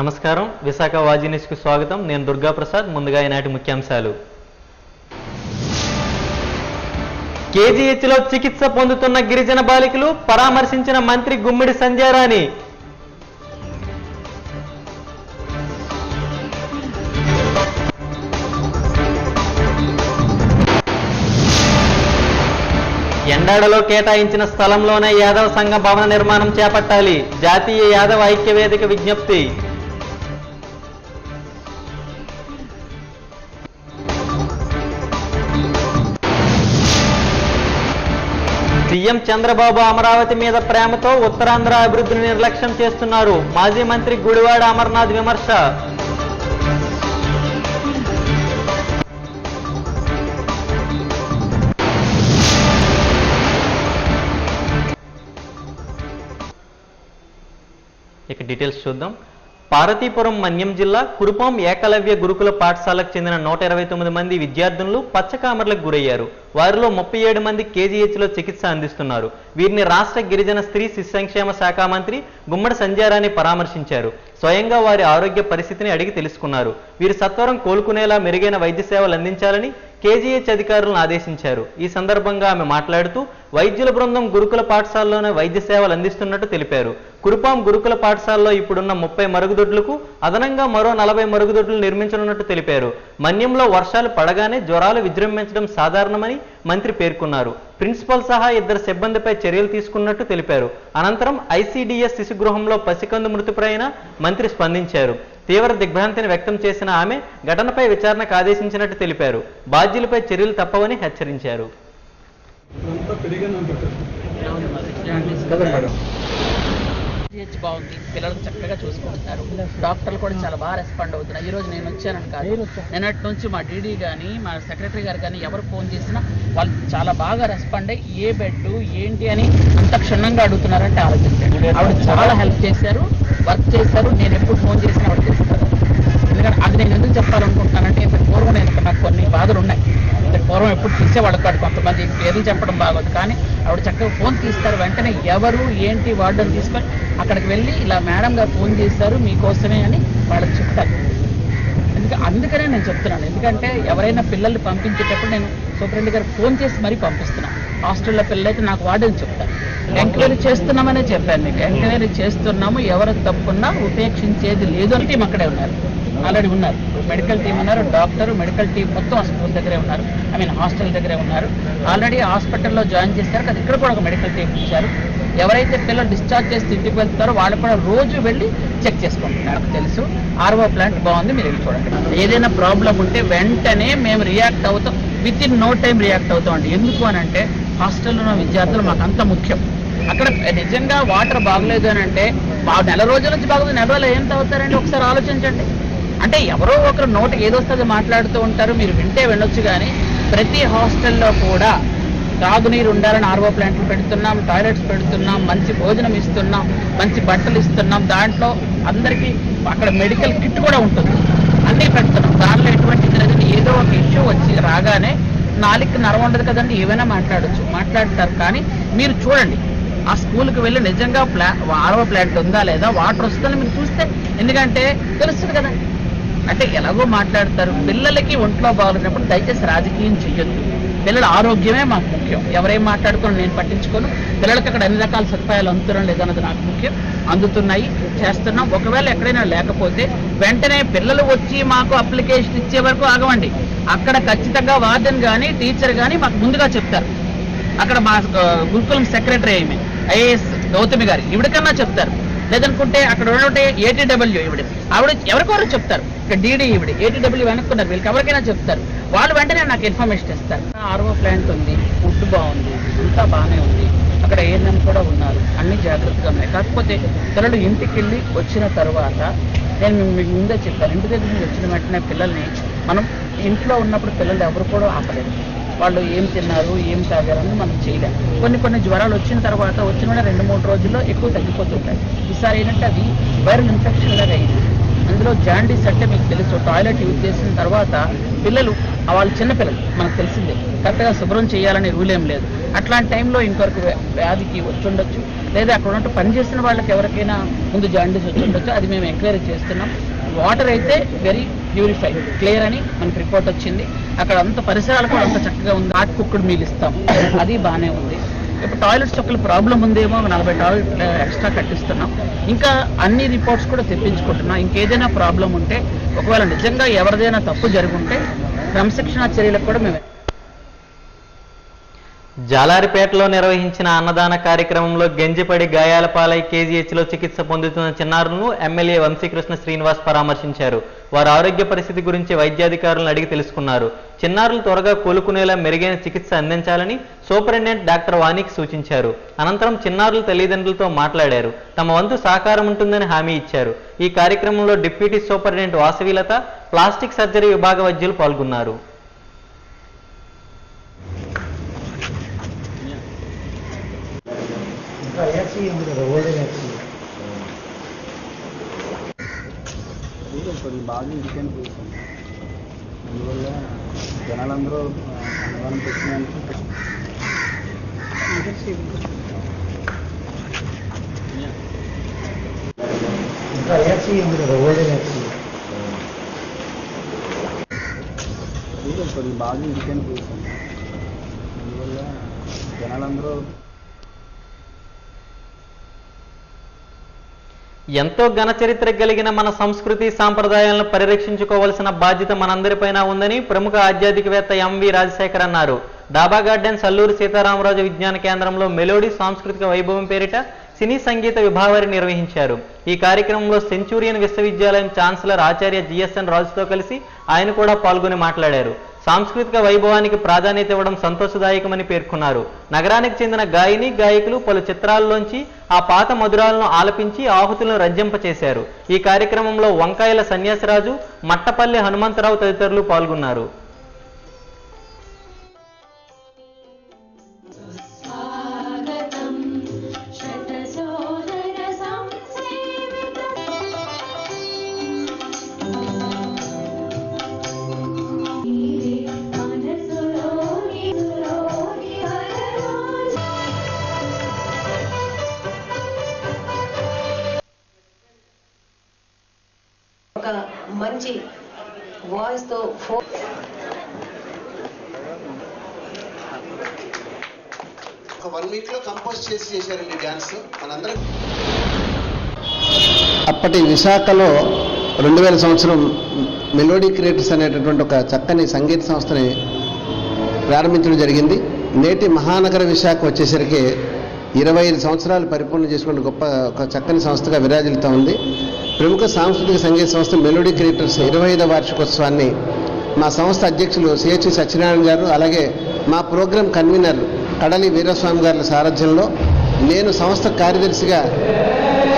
నమస్కారం, విశాఖ వాజీ న్యూస్కు స్వాగతం. నేను దుర్గా ప్రసాద్. ముందుగా ఈనాటి ముఖ్యాంశాలు. కేజీహెచ్లో చికిత్స పొందుతున్న గిరిజన బాలికలు పరామర్శించిన మంత్రి గుమ్మిడి సంధ్యారాణి. ఎండాడలో కేటాయించిన స్థలంలోనే యాదవ సంఘ భవన నిర్మాణం చేపట్టాలి. జాతీయ యాదవ ఐక్య వేదిక విజ్ఞప్తి. సీఎం చంద్రబాబు అమరావతి మీద ప్రేమతో ఉత్తరాంధ్ర అభివృద్ధిని నిర్లక్ష్యం చేస్తున్నారు. మాజీ మంత్రి గుడివాడ అమర్నాథ్ విమర్శ. ఇక డీటెయిల్స్ చూద్దాం. పార్వతీపురం మన్యం జిల్లా కురుపాం ఏకలవ్య గురుకుల పాఠశాలకు చెందిన 129 మంది విద్యార్థులు పచ్చకామర్లకు గురయ్యారు. వారిలో 37 మంది కేజీహెచ్లో చికిత్స అందిస్తున్నారు. వీరిని రాష్ట్ర గిరిజన స్త్రీ శిశు సంక్షేమ శాఖ మంత్రి గుమ్మడి సంధ్యారాణి పరామర్శించారు. స్వయంగా వారి ఆరోగ్య పరిస్థితిని అడిగి తెలుసుకున్నారు. వీరు సత్వరం కోలుకునేలా మెరుగైన వైద్య సేవలు అందించాలని కేజీహెచ్ అధికారులను ఆదేశించారు. ఈ సందర్భంగా ఆమె మాట్లాడుతూ వైద్యుల బృందం గురుకుల పాఠశాలలోనే వైద్య సేవలు అందిస్తున్నట్టు తెలిపారు. కురుపాం గురుకుల పాఠశాలలో ఇప్పుడున్న 30 మరుగుదొడ్లకు అదనంగా మరో 40 మరుగుదొడ్లు నిర్మించనున్నట్టు తెలిపారు. మన్యంలో వర్షాలు పడగానే జ్వరాలు విజృంభించడం సాధారణమని మంత్రి పేర్కొన్నారు. ప్రిన్సిపల్ సహా 2 సిబ్బందిపై చర్యలు తీసుకున్నట్టు తెలిపారు. అనంతరం ఐసీడీఎస్ శిశుగృహంలో పసికందు మృతిపైన మంత్రి స్పందించారు. తీవ్ర దిగ్భ్రాంతిని వ్యక్తం చేసిన ఆమె ఘటనపై విచారణకు ఆదేశించినట్టు తెలిపారు. బాధ్యులపై చర్యలు తప్పవని హెచ్చరించారు. బాగుంది, పిల్లలు చక్కగా చూసుకుంటున్నారు. డాక్టర్లు కూడా చాలా బాగా రెస్పాండ్ అవుతున్నారు. ఈరోజు నేను వచ్చానని కాదు, నిన్నటి నుంచి మా డీడీ కానీ మా సెక్రటరీ గారు కానీ ఎవరు ఫోన్ చేసినా వాళ్ళు చాలా బాగా రెస్పాండ్ అయ్యి ఏ బెడ్ ఏంటి అని అంత క్షుణ్ణంగా అడుగుతున్నారంటే ఆలోచించండి. ఆవిడ చాలా హెల్ప్ చేశారు, వర్క్ చేశారు. నేను ఎప్పుడు ఫోన్ చేసినా ఆవిడ చేస్తారు. ఎందుకంటే అది నేను ఎందుకు చెప్పాలనుకుంటున్నానంటే ఇంతకు పూర్వం నాకు కొన్ని బాధలు ఉన్నాయి. ఇంతకు పూర్వం ఎప్పుడు తీసేవాళ్ళు కాదు, కొంతమంది పేర్లు చెప్పడం బాగోదు. కానీ ఆవిడ చక్కగా ఫోన్ తీస్తారు. వెంటనే ఎవరు ఏంటి వార్డుని తీసుకొని అక్కడికి వెళ్ళి ఇలా మేడం గారు ఫోన్ చేశారు మీకోసమే అని వాళ్ళకి చెప్తారు. అందుకనే నేను చెప్తున్నాను. ఎందుకంటే ఎవరైనా పిల్లల్ని పంపించేటప్పుడు నేను సూపరింటెండెంట్ గారు ఫోన్ చేసి మరీ పంపిస్తున్నాను. హాస్టల్లో పిల్లలైతే నాకు వార్డెన్ చెప్తాను. ఎంక్వైరీ చేస్తున్నామనే చెప్పాను మీకు. ఎంక్వైరీ చేస్తున్నాము, ఎవరికి తప్పున్నా ఉపేక్షించేది లేదు అని టీం అక్కడే ఉన్నారు, ఆల్రెడీ ఉన్నారు. మెడికల్ టీం ఉన్నారు, డాక్టర్ మెడికల్ టీం మొత్తం స్కూల్ దగ్గరే ఉన్నారు, హాస్టల్ దగ్గరే ఉన్నారు. ఆల్రెడీ హాస్పిటల్లో జాయిన్ చేశారు కదా, ఇక్కడ కూడా ఒక మెడికల్ టీం ఇచ్చారు. ఎవరైతే పిల్లలు డిశ్చార్జ్ చేసి ఇంటికి వెళ్తారో వాళ్ళు కూడా రోజు వెళ్ళి చెక్ చేసుకుంటున్నారు. నాకు తెలుసు ఆర్ఓ ప్లాంట్ బాగుంది, మీరు వెళ్ళి చూడండి. ఏదైనా ప్రాబ్లం ఉంటే వెంటనే మేము రియాక్ట్ అవుతాం, within no time react అవుతాం అండి. ఎందుకు అని అంటే హాస్టల్లో ఉన్న విద్యార్థులు మాకు అంత ముఖ్యం. అక్కడ నిజంగా వాటర్ బాగలేదు అని అంటే నెల రోజుల నుంచి బాగలేదు, నెల రోజులు ఏం తాగుతారండి ఒకసారి ఆలోచించండి. అంటే ఎవరో ఒకరు నోటికి ఏదొస్తుందో మాట్లాడుతూ ఉంటారు, మీరు వింటే వెళ్ళొచ్చు. కానీ ప్రతి హాస్టల్లో కూడా తాగునీరు ఉండాలని ఆర్ఓ ప్లాంట్లు పెడుతున్నాం, టాయిలెట్స్ పెడుతున్నాం, మంచి భోజనం ఇస్తున్నాం, మంచి బట్టలు ఇస్తున్నాం. దాంట్లో అందరికీ అక్కడ మెడికల్ కిట్ కూడా ఉంటుంది, అన్నీ పెడుతున్నాం. దానిలో ఎటువంటి ఏదో ఒక ఇష్యూ వచ్చి రాగానే నాలుగు నరం ఉండదు కదండి, ఏమైనా మాట్లాడతారు. కానీ మీరు చూడండి, ఆ స్కూల్కి వెళ్ళి నిజంగా ఆర్ఓ ప్లాంట్ ఉందా లేదా, వాటర్ వస్తుందని మీరు చూస్తే, ఎందుకంటే తెలుస్తుంది కదా. అంటే ఎలాగో మాట్లాడతారు. పిల్లలకి ఒంట్లో బాగున్నప్పుడు దయచేసి రాజకీయం చెయ్యొద్దు. పిల్లల ఆరోగ్యమే మాకు ముఖ్యం. ఎవరేం మాట్లాడుకోని నేను పట్టించుకోను. పిల్లలకి అక్కడ అన్ని రకాల సదుపాయాలు అందుతున్నాం లేదన్నది నాకు ముఖ్యం. అందుతున్నాయి, చేస్తున్నాం. ఒకవేళ ఎక్కడైనా లేకపోతే వెంటనే పిల్లలు వచ్చి మాకు అప్లికేషన్ ఇచ్చే వరకు ఆగమండి. అక్కడ ఖచ్చితంగా వార్డెన్ కానీ టీచర్ కానీ మాకు ముందుగా చెప్తారు. అక్కడ మా గురుకులం సెక్రటరీ ఐఏఎస్ గౌతమి గారు ఇవిడికన్నా చెప్తారు. లేదనుకుంటే అక్కడ ఉండే ఏటీడబ్ల్యూ ఆవిడ ఎవరికొరో చెప్తారు. ఇక్కడ డీడీ ఏటీడబ్ల్యూ వెనుక్కున్నారు, వీళ్ళకి ఎవరికైనా చెప్తారు. వాళ్ళు వెంటనే నాకు ఇన్ఫర్మేషన్ ఇస్తారు. ఆర్ఓ ప్లాంట్ ఉంది, ఫుడ్ బాగుంది, అంతా బాగానే ఉంది. అక్కడ ఏఎన్ఎం కూడా ఉన్నారు, అన్ని జాగ్రత్తగా ఉన్నాయి. కాకపోతే పిల్లలు ఇంటికి వెళ్ళి వచ్చిన తర్వాత నేను మీకు ముందే చెప్పాను, ఇంటి దగ్గర నుంచి వచ్చిన వెంటనే పిల్లల్ని మనం ఇంట్లో ఉన్నప్పుడు పిల్లలు ఎవరు కూడా ఆపలేదు. వాళ్ళు ఏం తిన్నారు ఏం తాగారని మనం చేయలేము. కొన్ని జ్వరాలు వచ్చిన తర్వాత వచ్చిన 2-3 రోజుల్లో ఎక్కువ తగ్గిపోతుంటాయి. ఈసారి ఏంటంటే అది వైరల్ ఇన్ఫెక్షన్ లాగా అయింది. అందులో జాండీస్ అంటే మీకు తెలుసు, టాయిలెట్ యూజ్ చేసిన తర్వాత పిల్లలు వాళ్ళు చిన్నపిల్లలు మనకు తెలిసిందే, కరెక్ట్గా శుభ్రం చేయాలనే రూల్ ఏం లేదు. అట్లాంటి టైంలో ఇంకొకరికి వ్యాధికి వచ్చుండొచ్చు, లేదా అక్కడ ఉన్నట్టు పనిచేసిన వాళ్ళకి ఎవరికైనా ముందు జాండీస్ వచ్చుండొచ్చు. అది మేము ఎంక్వైరీ చేస్తున్నాం. వాటర్ అయితే వెరీ ప్యూరిఫైడ్, క్లియర్ అని మనకు రిపోర్ట్ వచ్చింది. అక్కడ అంత పరిసరాలు కూడా అంత చక్కగా ఉంది. హాట్ కుక్డ్ మీల్ ఇస్తాం, అది బాగానే ఉంది. ఇప్పుడు టాయిలెట్స్ ఒకళ్ళు ప్రాబ్లం ఉందేమో, 40 టాయిలెట్ ఎక్స్ట్రా కట్టిస్తున్నాం. ఇంకా అన్ని రిపోర్ట్స్ కూడా తెప్పించుకుంటున్నాం. ఇంకేదైనా ప్రాబ్లం ఉంటే, ఒకవేళ నిజంగా ఎవరిదైనా తప్పు జరుగుంటే క్రమశిక్షణా చర్యలకు కూడా మేము. జాలారిపేటలో నిర్వహించిన అన్నదాన కార్యక్రమంలో గంజిపడి గాయాల పాలై కేజీహెచ్లో చికిత్స పొందుతున్న చిన్నారులను ఎమ్మెల్యే వంశీకృష్ణ శ్రీనివాస్ పరామర్శించారు. వారి ఆరోగ్య పరిస్థితి గురించి వైద్యాధికారులను అడిగి తెలుసుకున్నారు. చిన్నారులు త్వరగా కోలుకునేలా మెరుగైన చికిత్స అందించాలని సూపరింటెండెంట్ డాక్టర్ వాణికి సూచించారు. అనంతరం చిన్నారుల తల్లిదండ్రులతో మాట్లాడారు. తమ వంతు సహకారం ఉంటుందని హామీ ఇచ్చారు. ఈ కార్యక్రమంలో డిప్యూటీ సూపరింటెండెంట్ వాసవిలత, ప్లాస్టిక్ సర్జరీ విభాగ వైద్యులు పాల్గొన్నారు. కొంచెం బాగా ఇండికేట్ చేశాను. అందువల్ల జనాలందరూ అన్నదానం పెట్టినందుకు కొంచెం బాగా ఇండికేట్ చేశాను. అందువల్ల జనాలందరూ ఎంతో ఘన చరిత్ర కలిగిన మన సంస్కృతి సాంప్రదాయాలను పరిరక్షించుకోవాల్సిన బాధ్యత మనందరిపైన ఉందని ప్రముఖ ఆధ్యాత్మికవేత్త ఎంవి రాజశేఖర్ అన్నారు. డాబా గార్డెన్స్ అల్లూరి సీతారామరాజు విజ్ఞాన కేంద్రంలో మెలోడీ సాంస్కృతిక వైభవం పేరిట సినీ సంగీత విభావరి నిర్వహించారు. ఈ కార్యక్రమంలో సెంచూరియన్ విశ్వవిద్యాలయం ఛాన్సలర్ ఆచార్య జిఎస్ఎన్ రాజుతో కలిసి ఆయన కూడా పాల్గొని మాట్లాడారు. సాంస్కృతిక వైభవానికి ప్రాధాన్యత ఇవ్వడం సంతోషదాయకమని పేర్కొన్నారు. నగరానికి చెందిన గాయని గాయకులు పలు చిత్రాల్లోంచి ఆ పాత మధురాలను ఆలపించి ఆహుతులను రంజింపచేశారు. ఈ కార్యక్రమంలో వంకాయల సన్యాసరాజు, మట్టపల్లి హనుమంతరావు తదితరులు పాల్గొన్నారు. ఒక మంచి వాయిస్ తో ఒక 1 వీక్ లో కంపోజ్ చేశారండి డ్యాన్స్ మనందరం. అప్పటి విశాఖలో 2000 సంవత్సరం మెలోడీ క్రియేటర్స్ అనేటటువంటి ఒక చక్కని సంగీత సంస్థని ప్రారంభించడం జరిగింది. నేటి మహానగర విశాఖ వచ్చేసరికి 25 సంవత్సరాలు పరిపూర్ణ చేసుకునే గొప్ప ఒక చక్కని సంస్థగా విరాజిల్లుతూ ఉంది. ప్రముఖ సాంస్కృతిక సంగీత సంస్థ మెలోడీ క్రియేటర్స్ 25వ వార్షికోత్సవాన్ని మా సంస్థ అధ్యక్షులు సిహెచ్ సత్యనారాయణ గారు, అలాగే మా ప్రోగ్రాం కన్వీనర్ కడలి వీరస్వామి గారి సారథ్యంలో నేను సంస్థ కార్యదర్శిగా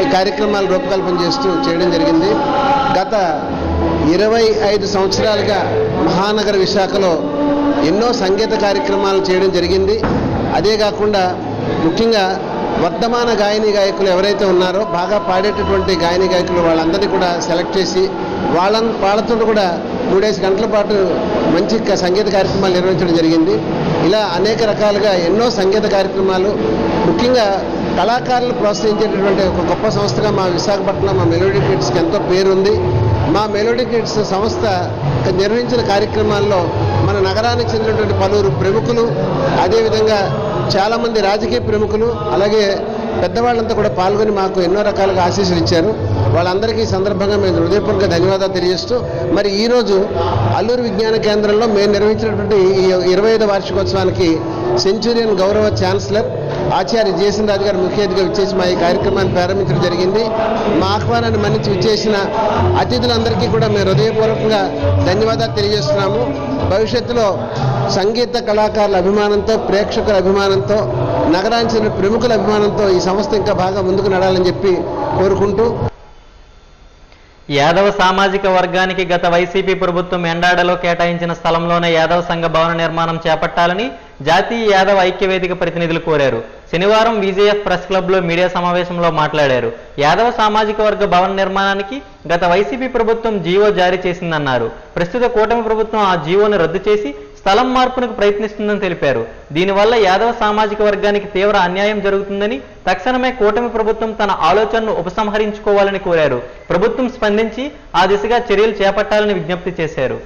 ఈ కార్యక్రమాలు రూపకల్పన చేయడం జరిగింది. గత 25 సంవత్సరాలుగా మహానగర విశాఖలో ఎన్నో సంగీత కార్యక్రమాలు చేయడం జరిగింది. అదే కాకుండా ముఖ్యంగా వర్ధమాన గాయని గాయకులు ఎవరైతే ఉన్నారో బాగా పాడేటటువంటి గాయని గాయకులు వాళ్ళందరినీ కూడా సెలెక్ట్ చేసి వాళ్ళతో కూడా 3-5 గంటల పాటు మంచి సంగీత కార్యక్రమాలు నిర్వహించడం జరిగింది. ఇలా అనేక రకాలుగా ఎన్నో సంగీత కార్యక్రమాలు, ముఖ్యంగా కళాకారులు ప్రోత్సహించేటటువంటి ఒక గొప్ప సంస్థగా మా విశాఖపట్నం మా మెలోడీ కిడ్స్కి ఎంతో పేరుంది. మా మెలోడీ కిడ్స్ సంస్థ నిర్వహించిన కార్యక్రమాల్లో మన నగరానికి చెందినటువంటి పలువురు ప్రముఖులు, అదేవిధంగా చాలామంది రాజకీయ ప్రముఖులు, అలాగే పెద్దవాళ్ళంతా కూడా పాల్గొని మాకు ఎన్నో రకాలుగా ఆశీస్సులు ఇచ్చారు. వాళ్ళందరికీ ఈ సందర్భంగా మేము హృదయపూర్వక ధన్యవాదాలు తెలియజేస్తూ, మరి ఈరోజు అల్లూరి విజ్ఞాన కేంద్రంలో మేము నిర్వహించినటువంటి ఈ 25వ వార్షికోత్సవానికి సెంచూరియన్ గౌరవ ఛాన్సలర్ ఆచార్య జిఎస్ఎన్ రాజు గారు ముఖ్య అతిథిగా విచ్చేసి మా ఈ కార్యక్రమాన్ని ప్రారంభించడం జరిగింది. మా ఆహ్వానాన్ని మన్నించి విచ్చేసిన అతిథులందరికీ కూడా మేము హృదయపూర్వకంగా ధన్యవాదాలు తెలియజేస్తున్నాము. భవిష్యత్తులో సంగీత కళాకారుల అభిమానంతో, ప్రేక్షకుల అభిమానంతో, నగరానికి చెందిన ప్రముఖుల అభిమానంతో ఈ సంస్థ ఇంకా బాగా ముందుకు నడాలని చెప్పి కోరుకుంటూ, యాదవ సామాజిక వర్గానికి గత వైసీపీ ప్రభుత్వం ఎండాడలో కేటాయించిన స్థలంలోనే యాదవ సంఘ భవన నిర్మాణం చేపట్టాలని జాతీయ యాదవ ఐక్యవేదిక ప్రతినిధులు కోరారు. శనివారం విజేఎఫ్ ప్రెస్ క్లబ్లో మీడియా సమావేశంలో మాట్లాడారు. యాదవ సామాజిక వర్గ భవన నిర్మాణానికి గత వైసీపీ ప్రభుత్వం జీవో జారీ చేసిందన్నారు. ప్రస్తుత కూటమి ప్రభుత్వం ఆ జీవోను రద్దు చేసి స్థలం మార్పునకు ప్రయత్నిస్తుందని తెలిపారు. దీనివల్ల యాదవ సామాజిక వర్గానికి తీవ్ర అన్యాయం జరుగుతుందని తక్షణమే కూటమి ప్రభుత్వం తన ఆలోచనను ఉపసంహరించుకోవాలని కోరారు. ప్రభుత్వం స్పందించి ఆ దిశగా చర్యలు చేపట్టాలని విజ్ఞప్తి చేశారు.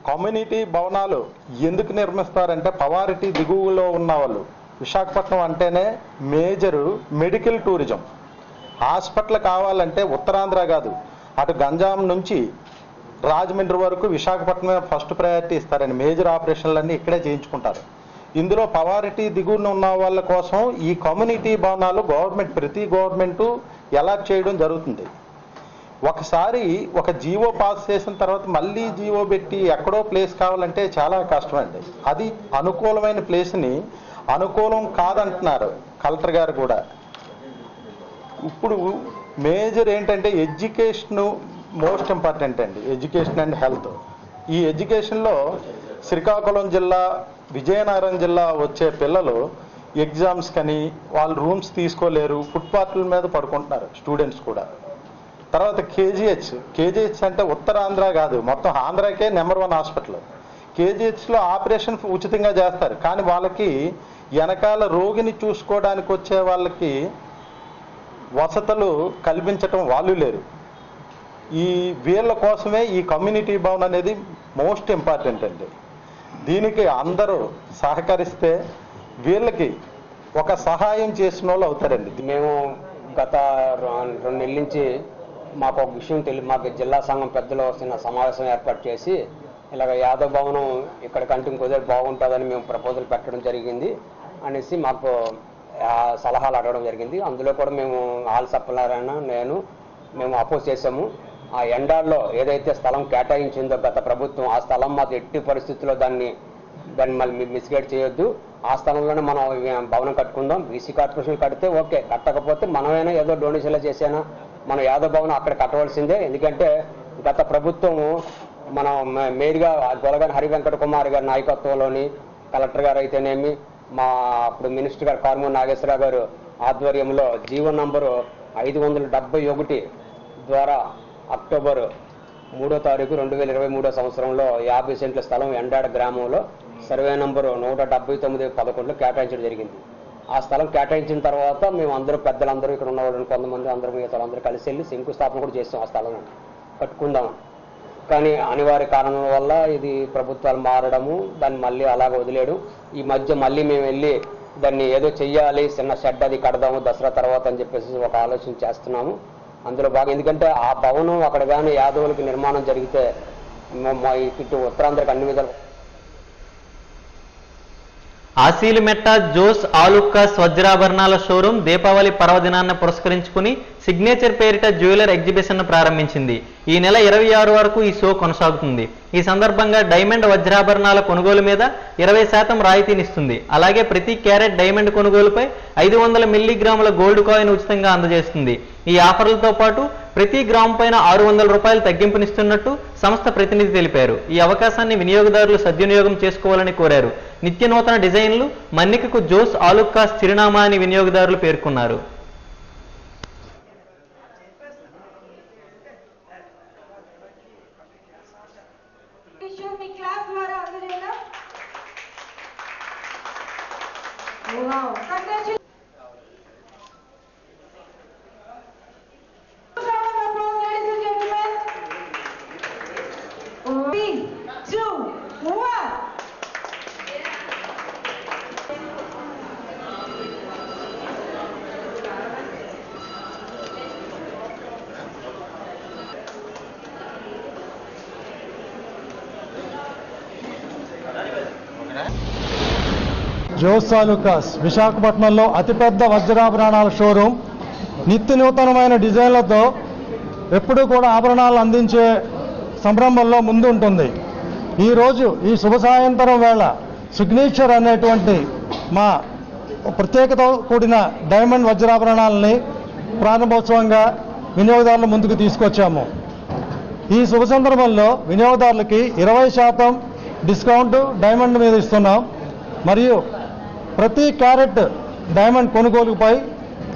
కమ్యూనిటీ భవనాలు ఎందుకు నిర్మిస్తారంటే పవారిటీ దిగువలో ఉన్న వాళ్ళు, విశాఖపట్నం అంటేనే మేజరు మెడికల్ టూరిజం. హాస్పిటల్ కావాలంటే ఉత్తరాంధ్ర కాదు, అటు గంజాం నుంచి రాజమండ్రి వరకు విశాఖపట్నమే ఫస్ట్ ప్రయారిటీ ఇస్తారండి. మేజర్ ఆపరేషన్లన్నీ ఇక్కడే చేయించుకుంటారు. ఇందులో పవారిటీ దిగువన ఉన్న వాళ్ళ కోసం ఈ కమ్యూనిటీ భవనాలు ప్రతి గవర్నమెంటు అలాట్ చేయడం జరుగుతుంది. ఒకసారి ఒక జీవో పాస్ చేసిన తర్వాత మళ్ళీ జీవో పెట్టి ఎక్కడో ప్లేస్ కావాలంటే చాలా కష్టమండి. అది అనుకూలమైన ప్లేస్ని అనుకూలం కాదంటున్నారు కలెక్టర్ గారు కూడా. ఇప్పుడు మేజర్ ఏంటంటే ఎడ్యుకేషన్ మోస్ట్ ఇంపార్టెంట్ అండి, ఎడ్యుకేషన్ అండ్ హెల్త్. ఈ ఎడ్యుకేషన్లో శ్రీకాకుళం జిల్లా, విజయనగరం జిల్లా వచ్చే పిల్లలు ఎగ్జామ్స్ కని వాళ్ళు రూమ్స్ తీసుకోలేరు, ఫుట్పాత్ల మీద పడుకుంటున్నారు స్టూడెంట్స్ కూడా. తర్వాత కేజీహెచ్ అంటే ఉత్తరాంధ్ర కాదు, మొత్తం ఆంధ్రాకే నెంబర్ 1 హాస్పిటల్. కేజీహెచ్లో ఆపరేషన్ ఉచితంగా చేస్తారు, కానీ వాళ్ళకి వెనకాల రోగిని చూసుకోవడానికి వచ్చే వాళ్ళకి వసతులు కల్పించటం వాళ్ళు లేరు. వీళ్ళ కోసమే ఈ కమ్యూనిటీ భవన్ అనేది మోస్ట్ ఇంపార్టెంట్ అండి. దీనికి అందరూ సహకరిస్తే వీళ్ళకి ఒక సహాయం చేసిన వాళ్ళు అవుతారండి. మేము గత 2 నెలల నుంచి మాకు ఒక విషయం మాకు జిల్లా సంఘం పెద్దలు చిన్న సమావేశం ఏర్పాటు చేసి ఇలాగ యాదవ్ భవనం ఇక్కడ కంటే ఇంకొదే బాగుంటుందని మేము ప్రపోజల్ పెట్టడం జరిగింది అనేసి మాకు సలహాలు అడగడం జరిగింది. అందులో కూడా మేము ఆల్ సప్లైనా మేము అపోజ్ చేసాము. ఆ ఎండాల్లో ఏదైతే స్థలం కేటాయించిందో గత ప్రభుత్వం, ఆ స్థలం మాకు ఎట్టి పరిస్థితుల్లో దాన్ని మళ్ళీ మిస్గైడ్ చేయొద్దు. ఆ స్థలంలోనే మనం భవనం కట్టుకుందాం. బీసీ కార్పొరేషన్ కడితే ఓకే, కట్టకపోతే మనమైనా ఏదో డొనేషన్లో చేసినా మనం యాదవ్ భవనం అక్కడ కట్టవలసిందే. ఎందుకంటే గత ప్రభుత్వము మనం మేయర్గా గొలగాని హరివెంకట కుమార్ గారి నాయకత్వంలోని, కలెక్టర్ గారు అయితేనేమి, మా అప్పుడు మినిస్టర్ గారు కారుమూరి నాగేశ్వరరావు గారు ఆధ్వర్యంలో జీవో నంబరు 571 ద్వారా అక్టోబర్ 3వ తారీఖు 2023 సంవత్సరంలో 50 సెంట్ల స్థలం ఎండాడ గ్రామంలో సర్వే నంబరు 179/11 కేటాయించడం జరిగింది. ఆ స్థలం కేటాయించిన తర్వాత మేము అందరూ పెద్దలందరూ ఇక్కడ ఉన్న వాళ్ళు కొంతమంది అందరూ మిగతాలందరూ కలిసి వెళ్ళి శంకుస్థాపన కూడా చేస్తాం. ఆ స్థలం కట్టుకుందాం. కానీ అనివార్య కారణాల వల్ల ఇది ప్రభుత్వాలు మారడము, దాన్ని మళ్ళీ అలాగ వదిలేయడం. ఈ మధ్య మళ్ళీ మేము వెళ్ళి దాన్ని ఏదో చెయ్యాలి, చిన్న షెడ్ అది కడదాము దసరా తర్వాత అని చెప్పేసి ఒక ఆలోచన చేస్తున్నాము. అందులో బాగా ఎందుకంటే ఆ భవనం అక్కడ కానీ యాదవులకి నిర్మాణం జరిగితే ఇటు ఉత్తరాంధ్రకి అన్ని విధాలు. ఆసీలిమెట్ట జోస్ ఆలుక్కాస్ వజ్రాభరణాల షోరూం దీపావళి పర్వదినాన్ని పురస్కరించుకుని సిగ్నేచర్ పేరిట జ్యువెలర్ ఎగ్జిబిషన్ ను ప్రారంభించింది. ఈ నెల 26 వరకు ఈ షో కొనసాగుతుంది. ఈ సందర్భంగా డైమండ్ వజ్రాభరణాల కొనుగోలు మీద 20% రాయితీనిస్తుంది. అలాగే ప్రతి క్యారెట్ డైమండ్ కొనుగోలుపై 500 మిల్లీగ్రాముల గోల్డ్ కాయిన్ ఉచితంగా అందజేస్తుంది. ఈ ఆఫర్లతో పాటు ప్రతి గ్రాము పైన 600 రూపాయలు తగ్గింపునిస్తున్నట్టు సంస్థ ప్రతినిధి తెలిపారు. ఈ అవకాశాన్ని వినియోగదారులు సద్వినియోగం చేసుకోవాలని కోరారు. నిత్య నూతన డిజైన్లు, మన్నికకు జోస్ ఆలుక్కాస్ చిరునామా అని వినియోగదారులు పేర్కొన్నారు. జోస్ ఆలుక్కాస్ విశాఖపట్నంలో అతిపెద్ద వజ్రాభరణాల షోరూం. నిత్య నూతనమైన డిజైన్లతో ఎప్పుడూ కూడా ఆభరణాలు అందించే సంరంభంలో ముందు ఉంటుంది. ఈరోజు ఈ శుభ సాయంత్రం వేళ సిగ్నేచర్ అనేటువంటి మా ప్రత్యేకతో కూడిన డైమండ్ వజ్రాభరణాలని ప్రారంభోత్సవంగా వినియోగదారుల ముందుకు తీసుకొచ్చాము. ఈ శుభ సందర్భంలో వినియోగదారులకి 20% డిస్కౌంట్ డైమండ్ మీద ఇస్తున్నాం. మరియు ప్రతి క్యారెట్ డైమండ్ కొనుగోలుపై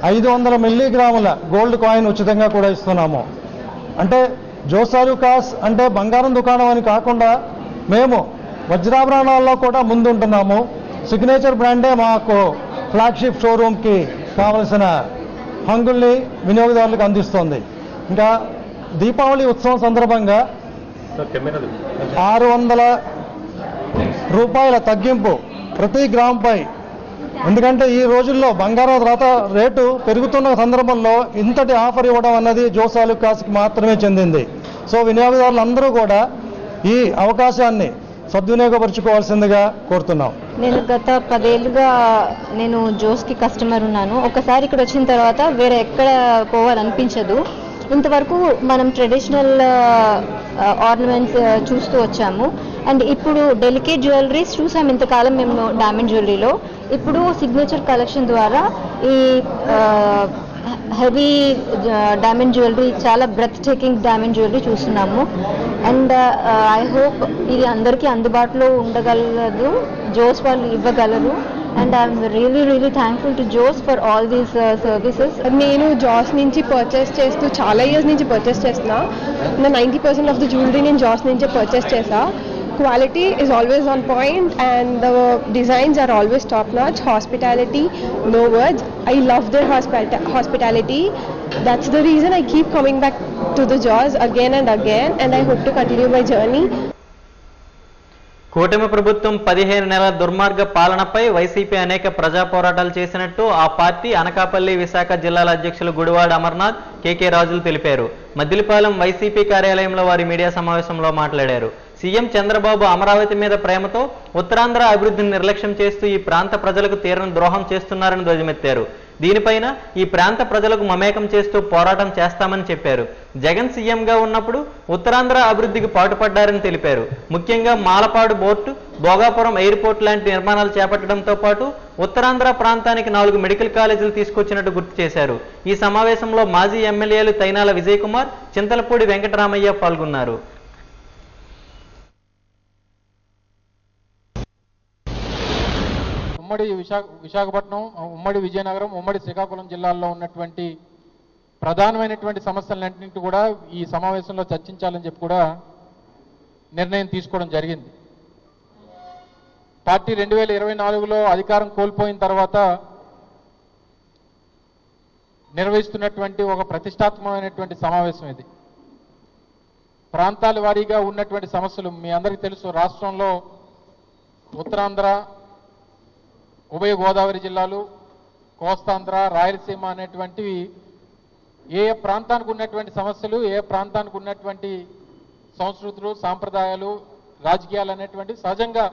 500 మిల్లీగ్రాముల గోల్డ్ కాయిన్ ఉచితంగా కూడా ఇస్తున్నాము. అంటే జోసాలుకాస్ అంటే బంగారం దుకాణం అని కాకుండా మేము వజ్రాభరణాల్లో కూడా ముందుంటున్నాము. సిగ్నేచర్ బ్రాండే మాకు ఫ్లాగ్షిప్ షోరూమ్కి కావలసిన హంగుల్ని వినియోగదారులకు అందిస్తోంది. ఇంకా దీపావళి ఉత్సవం సందర్భంగా 600 రూపాయల తగ్గింపు ప్రతి గ్రాముపై. ఎందుకంటే ఈ రోజుల్లో బంగారం రేటు పెరుగుతున్న సందర్భంలో ఇంతటి ఆఫర్ ఇవ్వడం అన్నది జోసాలుకాస్కి మాత్రమే చెందింది. సో వినియోగదారులందరూ కూడా ఈ అవకాశాన్ని సద్వినియోగపరుచుకోవాల్సిందిగా కోరుతున్నాం. నేను గత 10 ఏళ్ళుగా నేను జోస్కి కస్టమర్ ఉన్నాను. ఒకసారి ఇక్కడ వచ్చిన తర్వాత వేరే ఎక్కడ పోవాలనిపించదు. ఇంతవరకు మనం ట్రెడిషనల్ ఆర్నమెంట్స్ చూస్తూ వచ్చాము. అండ్ ఇప్పుడు డెలికేట్ జ్యువెలరీస్ చూసాం ఇంతకాలం మేము డైమండ్ జ్యువెలరీలో. ఇప్పుడు సిగ్నేచర్ కలెక్షన్ ద్వారా ఈ హెవీ డైమండ్ జ్యువెలరీ, చాలా బ్రెత్ టేకింగ్ డైమండ్ జ్యువెలరీ చూస్తున్నాము. అండ్ ఐ హోప్ ఇది అందరికీ అందుబాటులో ఉండగలదు, జోస్ వాళ్ళు ఇవ్వగలరు. And I'm really thankful to Jos for all these services. నేను జాస్ నుంచి పర్చేస్ చేస్తూ చాలా ఇయర్స్ నుంచి పర్చేస్ చేస్తున్నా. నా 90% ఆఫ్ ద జ్యువెలరీ నేను జాస్ నుంచే పర్చేస్ చేసా. Quality is always on point and the designs are always top notch. Hospitality, no words. I love their hospitality. That's the reason I keep coming back to the Jaws again and again, and I hope to continue my journey. కూటమి ప్రభుత్వం 15 నెలల దుర్మార్గ పాలనపై YCP అనేక ప్రజా పోరాటాలు చేసినట్టు ఆ పార్టీ అనకాపల్లి, విశాఖ జిల్లాల అధ్యక్షులు గుడివాడ అమర్నాథ్, కేకే రాజులు తెలిపారు. మద్దిలపాలెం వైసీపీ కార్యాలయంలో వారి మీడియా సమావేశంలో మాట్లాడారు. సీఎం చంద్రబాబు అమరావతి మీద ప్రేమతో ఉత్తరాంధ్ర అభివృద్ధిని నిర్లక్ష్యం చేస్తూ ఈ ప్రాంత ప్రజలకు తీరని ద్రోహం చేస్తున్నారని ధ్వజమెత్తారు. దీనిపైన ఈ ప్రాంత ప్రజలకు మమేకం చేస్తూ పోరాటం చేస్తామని చెప్పారు. జగన్ సీఎంగా ఉన్నప్పుడు ఉత్తరాంధ్ర అభివృద్ధికి పాటుపడ్డారని తెలిపారు. ముఖ్యంగా మాలపాడు పోర్టు, భోగాపురం ఎయిర్పోర్ట్ లాంటి నిర్మాణాలు చేపట్టడంతో పాటు ఉత్తరాంధ్ర ప్రాంతానికి 4 మెడికల్ కాలేజీలు తీసుకొచ్చినట్టు గుర్తు చేశారు. ఈ సమావేశంలో మాజీ ఎమ్మెల్యేలు తైనాల విజయ్ కుమార్, చింతలపూడి వెంకటరామయ్య పాల్గొన్నారు. ఉమ్మడి విశాఖపట్నం, ఉమ్మడి విజయనగరం, ఉమ్మడి శ్రీకాకుళం జిల్లాల్లో ఉన్నటువంటి ప్రధానమైనటువంటి సమస్యలన్నింటినీ కూడా ఈ సమావేశంలో చర్చించాలని చెప్పి కూడా నిర్ణయం తీసుకోవడం జరిగింది. పార్టీ 2024లో అధికారం కోల్పోయిన తర్వాత నిర్వహిస్తున్నటువంటి ఒక ప్రతిష్టాత్మకమైనటువంటి సమావేశం ఇది. ప్రాంతాల వారీగా ఉన్నటువంటి సమస్యలు మీ అందరికీ తెలుసు. రాష్ట్రంలో ఉత్తరాంధ్ర, ఉభయ గోదావరి జిల్లాలు, కోస్తాంధ్ర, రాయలసీమ అనేటువంటివి ఏ ప్రాంతానికి ఉన్నటువంటి సమస్యలు, ఏ ప్రాంతానికి ఉన్నటువంటి సంస్కృతులు, సాంప్రదాయాలు, రాజకీయాలు అనేటువంటి సహజంగా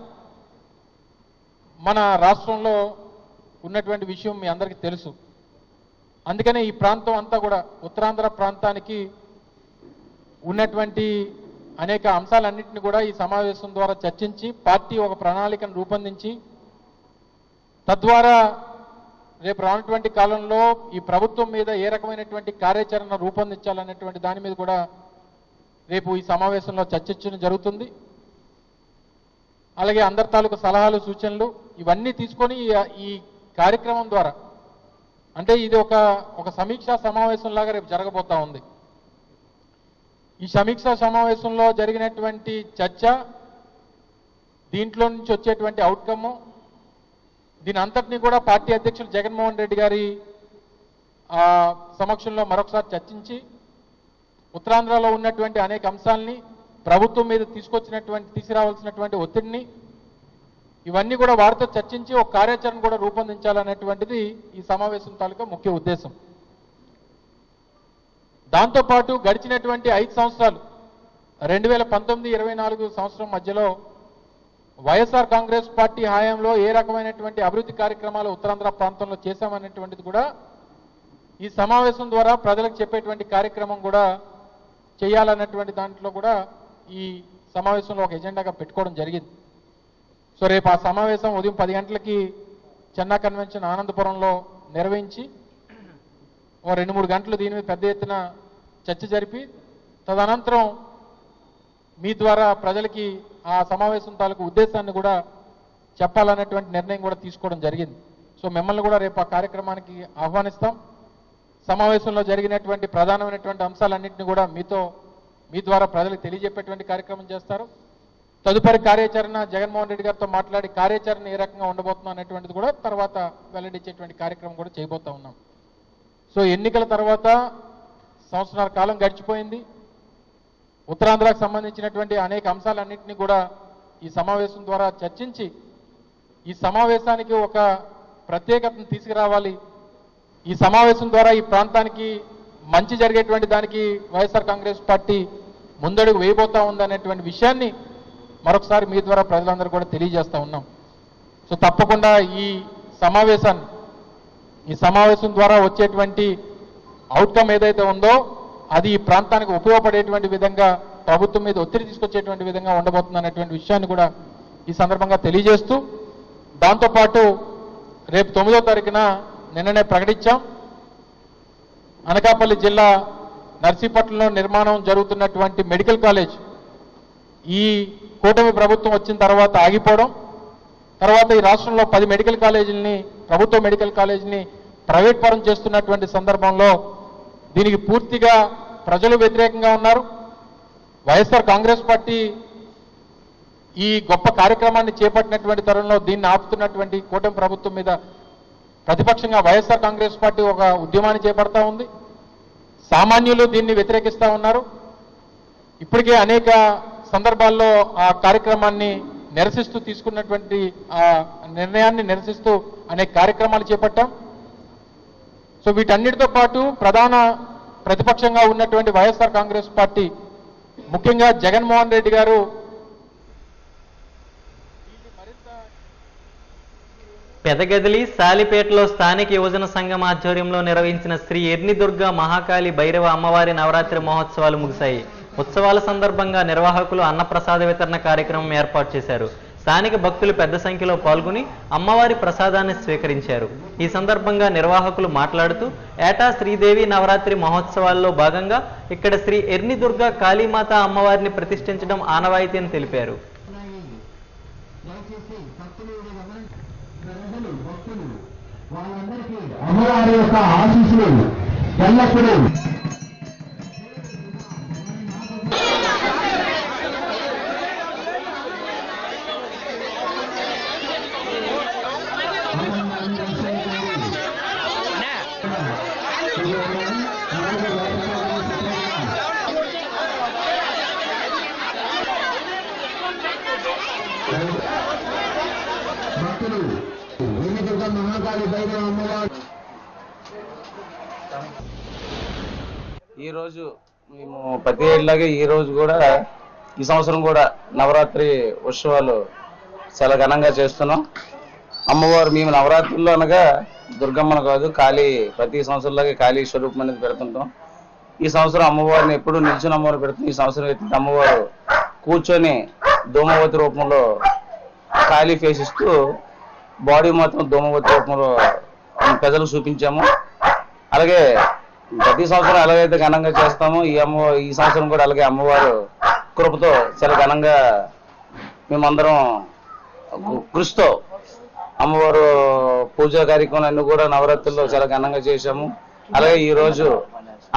మన రాష్ట్రంలో ఉన్నటువంటి విషయం మీ అందరికీ తెలుసు. అందుకనే ఈ ప్రాంతం అంతా కూడా ఉత్తరాంధ్ర ప్రాంతానికి ఉన్నటువంటి అనేక అంశాలన్నింటినీ కూడా ఈ సమావేశం ద్వారా చర్చించి పార్టీ ఒక ప్రణాళికను రూపొందించి తద్వారా రేపు రానటువంటి కాలంలో ఈ ప్రభుత్వం మీద ఏ రకమైనటువంటి కార్యాచరణ రూపొందించాలనేటువంటి దాని మీద కూడా రేపు ఈ సమావేశంలో చర్చించడం జరుగుతుంది. అలాగే అందరి తాలూకు సలహాలు, సూచనలు ఇవన్నీ తీసుకొని ఈ కార్యక్రమం ద్వారా, అంటే ఇది ఒక సమీక్షా సమావేశంలాగా రేపు జరగబోతా ఉంది. ఈ సమీక్షా సమావేశంలో జరిగినటువంటి చర్చ, దీంట్లో నుంచి వచ్చేటువంటి అవుట్కమ్, దీని అంతటినీ కూడా పార్టీ అధ్యక్షులు జగన్మోహన్ రెడ్డి గారి సమక్షంలో మరొకసారి చర్చించి ఉత్తరాంధ్రలో ఉన్నటువంటి అనేక అంశాలని, ప్రభుత్వం మీద తీసుకురావాల్సినటువంటి ఒత్తిడిని, ఇవన్నీ కూడా వారితో చర్చించి ఒక కార్యాచరణ కూడా రూపొందించాలనేటువంటిది ఈ సమావేశం తాలూకా ముఖ్య ఉద్దేశం. దాంతోపాటు గడిచినటువంటి 5 సంవత్సరాలు 2019-24 సంవత్సరం మధ్యలో వైఎస్ఆర్ కాంగ్రెస్ పార్టీ హయాంలో ఏ రకమైనటువంటి అభివృద్ధి కార్యక్రమాలు ఉత్తరాంధ్ర ప్రాంతంలో చేశామనేటువంటిది కూడా ఈ సమావేశం ద్వారా ప్రజలకు చెప్పేటువంటి కార్యక్రమం కూడా చేయాలన్నటువంటి దాంట్లో కూడా ఈ సమావేశంలో ఒక ఎజెండాగా పెట్టుకోవడం జరిగింది. సో రేపు ఆ సమావేశం ఉదయం 10 గంటలకి చెన్నా కన్వెన్షన్ ఆనందపురంలో నిర్వహించి 2-3 గంటలు దీని మీద పెద్ద ఎత్తున చర్చ జరిపి తదనంతరం మీ ద్వారా ప్రజలకి ఆ సమావేశం తాలూకు ఉద్దేశాన్ని కూడా చెప్పాలనేటువంటి నిర్ణయం కూడా తీసుకోవడం జరిగింది. సో మిమ్మల్ని కూడా రేపు ఆ కార్యక్రమానికి ఆహ్వానిస్తాం. సమావేశంలో జరిగినటువంటి ప్రధానమైనటువంటి అంశాలన్నింటినీ కూడా మీ ద్వారా ప్రజలకు తెలియజెప్పేటువంటి కార్యక్రమం చేస్తారు. తదుపరి కార్యాచరణ జగన్మోహన్ రెడ్డి గారితో మాట్లాడి కార్యాచరణ ఏ రకంగా ఉండబోతుందో అనేటువంటిది కూడా తర్వాత వెల్లడించేటువంటి కార్యక్రమం కూడా చేయబోతా ఉన్నాం. సో ఎన్నికల తర్వాత సంవత్సరాల కాలం గడిచిపోయింది. ఉత్తరాంధ్రకు సంబంధించినటువంటి అనేక అంశాలన్నింటినీ కూడా ఈ సమావేశం ద్వారా చర్చించి ఈ సమావేశానికి ఒక ప్రత్యేకతను తీసుకురావాలి. ఈ సమావేశం ద్వారా ఈ ప్రాంతానికి మంచి జరిగేటువంటి దానికి వైఎస్ఆర్ కాంగ్రెస్ పార్టీ ముందడుగు వేయబోతా ఉందనేటువంటి విషయాన్ని మరొకసారి మీ ద్వారా ప్రజలందరూ కూడా తెలియజేస్తూ ఉన్నాం. సో తప్పకుండా ఈ సమావేశం ద్వారా వచ్చేటువంటి అవుట్కమ్ ఏదైతే ఉందో అది ఈ ప్రాంతానికి ఉపయోగపడేటువంటి విధంగా ప్రభుత్వం మీద ఒత్తిడి తీసుకొచ్చేటువంటి విధంగా ఉండబోతుంది అనేటువంటి విషయాన్ని కూడా ఈ సందర్భంగా తెలియజేస్తూ, దాంతోపాటు రేపు 9వ తారీఖున నిన్ననే ప్రకటించాం, అనకాపల్లి జిల్లా నర్సీపట్నంలో నిర్మాణం జరుగుతున్నటువంటి మెడికల్ కాలేజ్ ఈ కూటమి ప్రభుత్వం వచ్చిన తర్వాత ఆగిపోవడం, తర్వాత ఈ రాష్ట్రంలో 10 మెడికల్ కాలేజీలని ప్రభుత్వ మెడికల్ కాలేజీని ప్రైవేట్ పరం చేస్తున్నటువంటి సందర్భంలో దీనికి పూర్తిగా ప్రజలు వ్యతిరేకంగా ఉన్నారు. వైఎస్ఆర్ కాంగ్రెస్ పార్టీ ఈ గొప్ప కార్యక్రమాన్ని చేపట్టినటువంటి తరుణంలో దీన్ని ఆపుతున్నటువంటి కూటమి ప్రభుత్వం మీద ప్రతిపక్షంగా వైఎస్ఆర్ కాంగ్రెస్ పార్టీ ఒక ఉద్యమాన్ని చేపడతా ఉంది. సామాన్యులు దీన్ని వ్యతిరేకిస్తూ ఉన్నారు. ఇప్పటికే అనేక సందర్భాల్లో ఆ కార్యక్రమాన్ని నిరసిస్తూ తీసుకున్నటువంటి ఆ నిర్ణయాన్ని నిరసిస్తూ అనేక కార్యక్రమాలు చేపట్టాం. సో వీటన్నిటితో పాటు ప్రధాన ప్రతిపక్షంగా ఉన్నటువంటి వైఎస్ఆర్ కాంగ్రెస్ పార్టీ, ముఖ్యంగా జగన్మోహన్ రెడ్డి గారు పెదగదిలి సాలిపేటలో స్థానిక యువజన సంఘం ఆధ్వర్యంలో నిర్వహించిన శ్రీ ఎర్నిదుర్గ మహాకాళి భైరవ అమ్మవారి నవరాత్రి మహోత్సవాలు ముగిశాయి. ఉత్సవాల సందర్భంగా నిర్వాహకులు అన్నప్రసాద వితరణ కార్యక్రమం ఏర్పాటు చేశారు. స్థానిక భక్తులు పెద్ద సంఖ్యలో పాల్గొని అమ్మవారి ప్రసాదాన్ని స్వీకరించారు. ఈ సందర్భంగా నిర్వాహకులు మాట్లాడుతూ ఏటా శ్రీదేవి నవరాత్రి మహోత్సవాల్లో భాగంగా ఇక్కడ శ్రీ ఎర్నిదుర్గ కాళీమాత అమ్మవారిని ప్రతిష్ఠించడం ఆనవాయితీ అని తెలిపారు. అమ్మవారి యొక్క ఆశీస్సులు ఎల్లప్పుడూ భక్తులు ఎర్నిదుర్గ మహాకాళి భైరవ అమ్మవారు. ఈరోజు మేము ప్రతి ఏళ్ళలాగే ఈరోజు కూడా ఈ సంవత్సరం కూడా నవరాత్రి ఉత్సవాలు చాలా ఘనంగా చేస్తున్నాం. అమ్మవారు మేము నవరాత్రుల్లో అనగా దుర్గమ్మను కాదు కాళీ, ప్రతి సంవత్సరంలాగే కాళీ స్వరూపం అనేది పెడుతుంటాం. ఈ సంవత్సరం అమ్మవారిని ఎప్పుడు నిల్చుని అమ్మవారు పెడుతుంది. ఈ సంవత్సరం అయితే అమ్మవారు కూర్చొని ధూమవతి రూపంలో కాళీ ఫేస్ ఇస్తూ బాడీ మాత్రం ధూమవతి రూపంలో ప్రజలకు చూపించాము. అలాగే ప్రతి సంవత్సరం ఎలాగైతే ఘనంగా చేస్తామో ఈ సంవత్సరం కూడా అలాగే అమ్మవారు కృపతో చాలా ఘనంగా మేమందరం కృషితో అమ్మవారు పూజా కార్యక్రమాలన్నీ కూడా నవరాత్రుల్లో చాలా ఘనంగా చేశాము. అలాగే ఈరోజు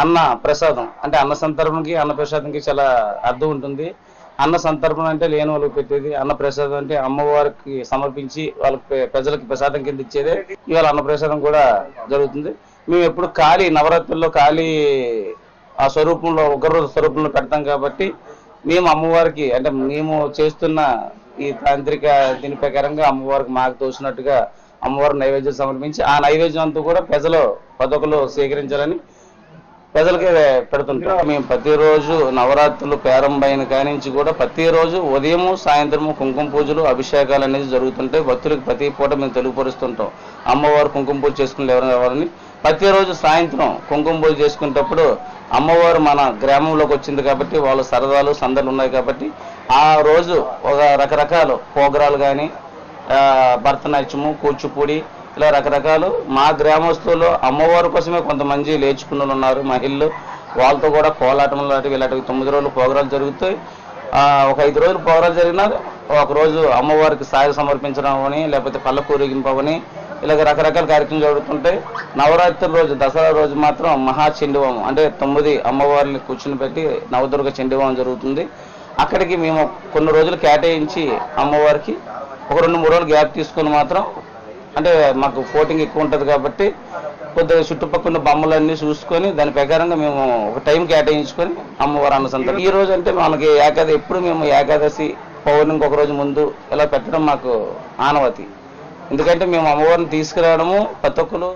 అన్న ప్రసాదం అంటే అన్న సంతర్పణకి అన్న ప్రసాదంకి చాలా అర్థం ఉంటుంది. అన్న సంతర్పణ అంటే లేని వాళ్ళకి పెట్టేది, అన్న ప్రసాదం అంటే అమ్మవారికి సమర్పించి వాళ్ళకి ప్రజలకి ప్రసాదం కింద ఇచ్చేదే. ఇవాళ అన్న ప్రసాదం కూడా జరుగుతుంది. మేము ఎప్పుడు కాళీ నవరాత్రుల్లో కాళీ ఆ స్వరూపంలో ఉగ్రరోజు స్వరూపంలో పెడతాం కాబట్టి మేము అమ్మవారికి అంటే మేము చేస్తున్న ఈ తాంత్రిక దీని ప్రకారంగా అమ్మవారికి మాకు తోచినట్టుగా అమ్మవారికి నైవేద్యం సమర్పించి ఆ నైవేద్యం అంతా కూడా ప్రజలు స్వీకరించాలని ప్రజలకి పెడుతుంటాం. మేము ప్రతిరోజు నవరాత్రులు ప్రారంభమైన కానించి కూడా ప్రతిరోజు ఉదయము సాయంత్రము కుంకుమ పూజలు అభిషేకాలు అనేది జరుగుతుంటాయి. భక్తులకు ప్రతి పూట మేము తెలుగుపరుస్తుంటాం అమ్మవారు కుంకుమ పూజ చేసుకుని ఎవరిని ప్రతిరోజు సాయంత్రం కుంకుమ పూజ చేసుకునేటప్పుడు అమ్మవారు మన గ్రామంలోకి వచ్చింది కాబట్టి వాళ్ళ సరదాలు సందర్లు ఉన్నాయి కాబట్టి ఆ రోజు ఒక రకరకాల ప్రోగ్రాలు కానీ భరతనాట్యము, కూచిపూడి ఇలా రకరకాలు మా గ్రామస్తులు అమ్మవారి కోసమే కొంతమంది లేచుకున్న ఉన్నారు మహిళలు. వాళ్ళతో కూడా కోలాటం లాంటివి ఇలాంటివి 9 రోజులు ప్రోగ్రాలు జరుగుతాయి. ఒక 5 రోజులు ప్రోగ్రాం జరిగినా ఒక రోజు అమ్మవారికి సాయి సమర్పించడం అని, లేకపోతే పళ్ళ ఊరేగింపవని, ఇలాగ రకరకాల కార్యక్రమాలు జరుగుతుంటాయి. నవరాత్రి రోజు, దసరా రోజు మాత్రం మహా చండీహోమం అంటే 9 అమ్మవారిని కూర్చుని పెట్టి నవదుర్గ చండీహోమం జరుగుతుంది. అక్కడికి మేము కొన్ని రోజులు కేటాయించి అమ్మవారికి ఒక 2-3 రోజులు గ్యాప్ తీసుకుని మాత్రం, అంటే మాకు ఫోటింగ్ ఎక్కువ ఉంటుంది కాబట్టి కొద్దిగా చుట్టుపక్కల బొమ్మలన్నీ చూసుకొని దాని ప్రకారంగా మేము ఒక టైం కేటాయించుకొని అమ్మవారి అన్నసంతరం. ఈ రోజు అంటే మనకి ఏకాదశి, ఎప్పుడు మేము ఏకాదశి పౌర్ణమికి ఒక రోజు ముందు ఇలా పెట్టడం మాకు ఆనవాతి. ఎందుకంటే మేము అమ్మవారిని తీసుకురావడము ప్రతి ఒక్కరు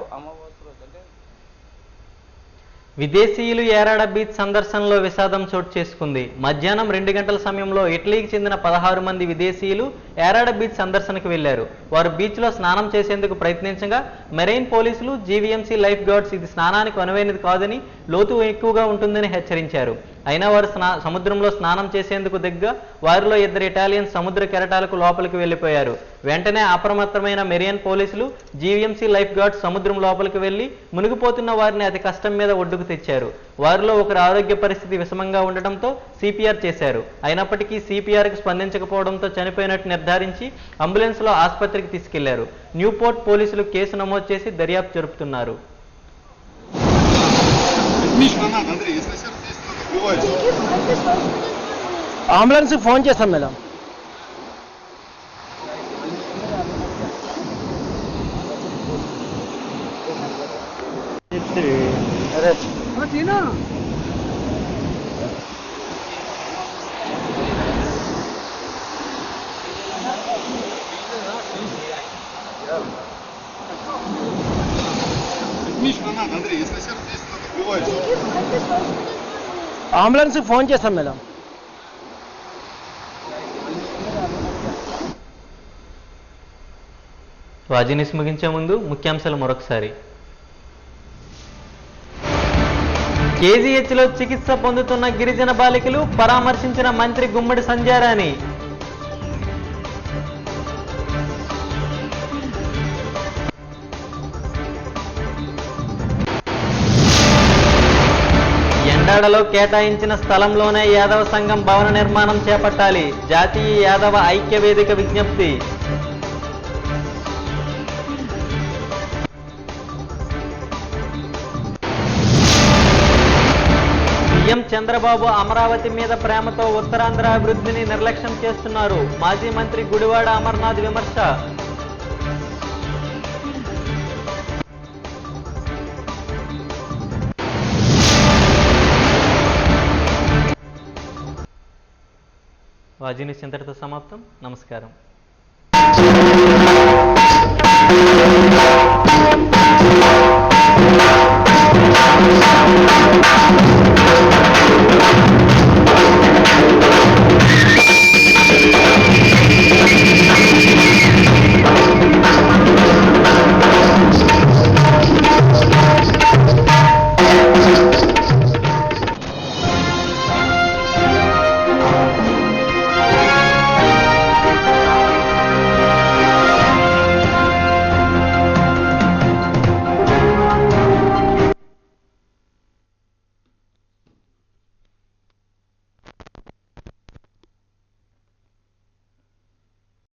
విదేశీయులు యారాడ బీచ్ సందర్శనలో విషాదం చోటు చేసుకుంది. మధ్యాహ్నం 2 గంటల సమయంలో ఇటలీకి చెందిన 16 మంది విదేశీయులు యారాడ బీచ్ సందర్శనకు వెళ్లారు. వారు బీచ్లో స్నానం చేసేందుకు ప్రయత్నించగా మెరైన్ పోలీసులు, జీవీఎంసీ లైఫ్ గార్డ్స్ ఇది స్నానానికి అనువైనది కాదని, లోతు ఎక్కువగా ఉంటుందని హెచ్చరించారు. అయినా వారు సముద్రంలో స్నానం చేసేందుకు దిగ్గా వారిలో 2 ఇటాలియన్ సముద్ర కెరటాలకు లోపలికి వెళ్లిపోయారు. వెంటనే అప్రమత్తమైన మెరైన్ పోలీసులు, జీవీఎంసీ లైఫ్ గార్డ్స్ సముద్రం లోపలికి వెళ్లి మునిగిపోతున్న వారిని అతి కష్టం మీద ఒడ్డుకు తెచ్చారు. వారిలో ఒకరి ఆరోగ్య పరిస్థితి విషమంగా ఉండటంతో సిపిఆర్ చేశారు. అయినప్పటికీ సిపిఆర్కి స్పందించకపోవడంతో చనిపోయినట్టు నిర్ధారించి అంబులెన్స్లో ఆసుపత్రికి తీసుకెళ్లారు. న్యూపోర్ట్ పోలీసులు కేసు నమోదు చేసి దర్యాప్తు జరుపుతున్నారు. అంబులెన్స్కి ఫోన్ చేస్తాం మేడం. అంబులెన్స్కి ఫోన్ చేస్తాం మేడం. వాజీనిస్ ముగించే ముందు ముఖ్యాంశాలు మరొకసారి. కేజీహెచ్లో చికిత్స పొందుతున్న గిరిజన బాలికలు పరామర్శించిన మంత్రి గుమ్మడి సంధ్యారాణి. ఎండాడలో కేటాయించిన స్థలంలోనే యాదవ సంఘం భవన నిర్మాణం చేపట్టాలి. జాతీయ యాదవ ఐక్య వేదిక విజ్ఞప్తి. సీఎం చంద్రబాబు అమరావతి మీద ప్రేమతో ఉత్తరాంధ్ర అభివృద్ధిని నిర్లక్ష్యం చేస్తున్నారు. మాజీ మంత్రి గుడివాడ అమర్నాథ్ విమర్శ. వాజీ న్యూస్ ఇంతటితో సమాప్తం. నమస్కారం.